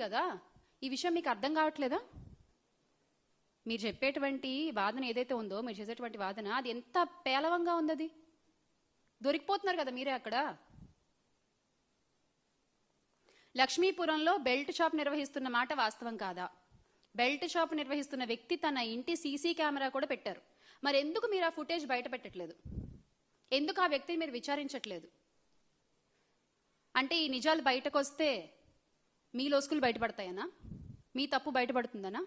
కదా, ఈ విషయం మీకు అర్థం కావట్లేదా? మీరు చెప్పేటువంటి వాదన ఏదైతే ఉందో, మీరు చేసేటువంటి వాదన అది ఎంత పేలవంగా ఉంది. అది దొరికిపోతున్నారు కదా మీరే అక్కడ. లక్ష్మీపురంలో బెల్ట్ షాప్ నిర్వహిస్తున్న మాట వాస్తవం కాదా? బెల్ట్ షాప్ నిర్వహిస్తున్న వ్యక్తి తన ఇంటి సీసీ కెమెరా కూడా పెట్టారు. మరి ఎందుకు మీరు ఆ ఫుటేజ్ బయట పెట్టట్లేదు? ఎందుకు ఆ వ్యక్తిని మీరు విచారించట్లేదు? అంటే ఈ నిజాలు బయటకు వస్తే మీ లోసుకులు బయటపడతాయనా? మీ తప్పు బయటపడుతుందనా?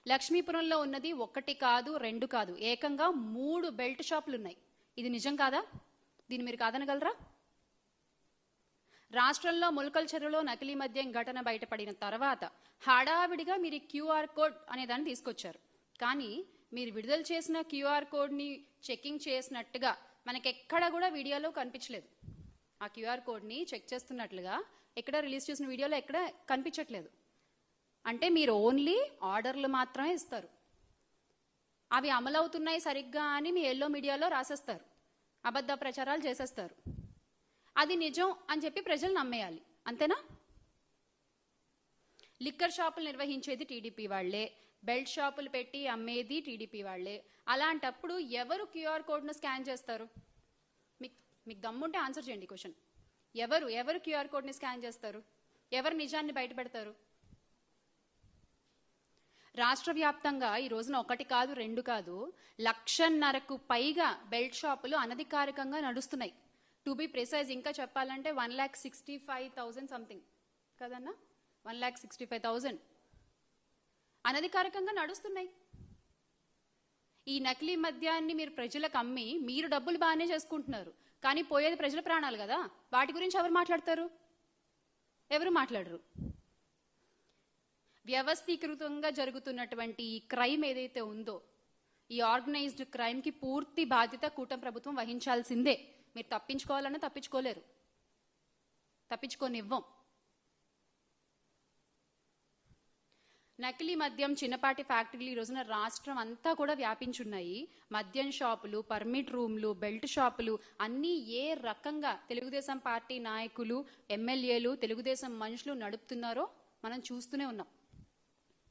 లక్ష్మీపురంలో ఉన్నది 1 కాదు 2 కాదు, ఏకంగా 3 బెల్ట్ షాపులు ఉన్నాయి. ఇది నిజం కాదా? దీన్ని మీరు కాదనగలరా? రాష్ట్రంలో ములకల్ చెరువులో నకిలీ మద్యం ఘటన బయటపడిన తర్వాత హడావిడిగా మీరు క్యూఆర్ కోడ్ అనే దాన్ని తీసుకొచ్చారు. కానీ మీరు విడుదల చేసిన క్యూఆర్ కోడ్ని చెకింగ్ చేసినట్టుగా మనకెక్కడ కూడా వీడియోలో కనిపించలేదు. ఆ క్యూఆర్ కోడ్ని చెక్ చేస్తున్నట్లుగా ఎక్కడ రిలీజ్ చేసిన వీడియోలో ఎక్కడ కనిపించట్లేదు. అంటే మీరు ఓన్లీ ఆర్డర్లు మాత్రమే ఇస్తారు. అవి అమలవుతున్నాయి సరిగ్గా అని మీ ఎల్లో మీడియాలో రాసేస్తారు, అబద్ధ ప్రచారాలు చేసేస్తారు. అది నిజం అని చెప్పి ప్రజలు నమ్మేయాలి, అంతేనా? లిక్కర్ షాపులు నిర్వహించేది టీడీపీ వాళ్లే, బెల్ట్ షాపులు పెట్టి అమ్మేది టీడీపీ వాళ్లే. అలాంటప్పుడు ఎవరు క్యూఆర్ కోడ్ను స్కాన్ చేస్తారు? మీకు దమ్ముంటే ఆన్సర్ చేయండి క్వశ్చన్. ఎవరు క్యూఆర్ కోడ్ని స్కాన్ చేస్తారు? ఎవరు నిజాన్ని బయట పెడతారు? రాష్ట్ర వ్యాప్తంగా ఈ రోజున 1 కాదు 2 కాదు, 1,50,000కు పైగా బెల్ట్ షాపులు అనధికారికంగా నడుస్తున్నాయి. టు బి ప్రిసైజ్, ఇంకా చెప్పాలంటే 1,65,000 సంథింగ్ కదన్నా, 1,65,000 అనధికారికంగా నడుస్తున్నాయి. ఈ నకిలీ మద్యాన్ని మీరు ప్రజలకు అమ్మి మీరు డబ్బులు బాగానే చేసుకుంటున్నారు, కానీ పోయేది ప్రజల ప్రాణాలు కదా. వాటి గురించి ఎవరు మాట్లాడతారు? ఎవరు మాట్లాడరు. వ్యవస్థీకృతంగా జరుగుతున్నటువంటి ఈ క్రైమ్ ఏదైతే ఉందో, ఈ ఆర్గనైజ్డ్ క్రైమ్కి పూర్తి బాధ్యత కూటమి ప్రభుత్వం వహించాల్సిందే. మీరు తప్పించుకోవాలన్నా తప్పించుకోలేరు, తప్పించుకోనివ్వం. నకిలీ మద్యం చిన్నపాటి ఫ్యాక్టరీలు ఈ రోజున రాష్ట్రం అంతా కూడా వ్యాపించున్నాయి. మద్యం షాపులు, పర్మిట్ రూమ్లు, బెల్ట్ షాపులు అన్నీ ఏ రకంగా తెలుగుదేశం పార్టీ నాయకులు, ఎమ్మెల్యేలు, తెలుగుదేశం మనుషులు నడుపుతున్నారో మనం చూస్తూనే ఉన్నాం.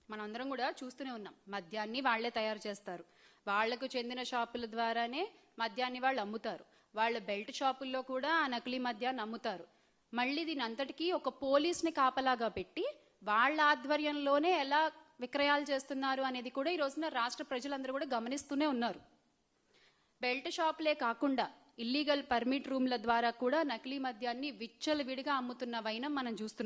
మనందరం కూడా చూస్తూనే ఉన్నాం. మద్యాన్ని వాళ్లే తయారు చేస్తారు, వాళ్లకు చెందిన షాపుల ద్వారానే మద్యాన్ని వాళ్ళు అమ్ముతారు. వాళ్ళ బెల్ట్ షాపుల్లో కూడా ఆ నకిలీ మద్యాన్ని అమ్ముతారు. మళ్ళీ దీని అంతటికీ ఒక పోలీస్ని కాపలాగా పెట్టి వాళ్ళ ఆధ్వర్యంలోనే ఎలా విక్రయాలు చేస్తున్నారు అనేది కూడా ఈ రోజున రాష్ట్ర ప్రజలందరూ కూడా గమనిస్తూనే ఉన్నారు. బెల్ట్ షాపులే కాకుండా ఇల్లీగల్ పర్మిట్ రూమ్ల ద్వారా కూడా నకిలీ మద్యాన్ని విచ్చలవిడిగా అమ్ముతున్న వైనం మనం చూస్తున్నాం.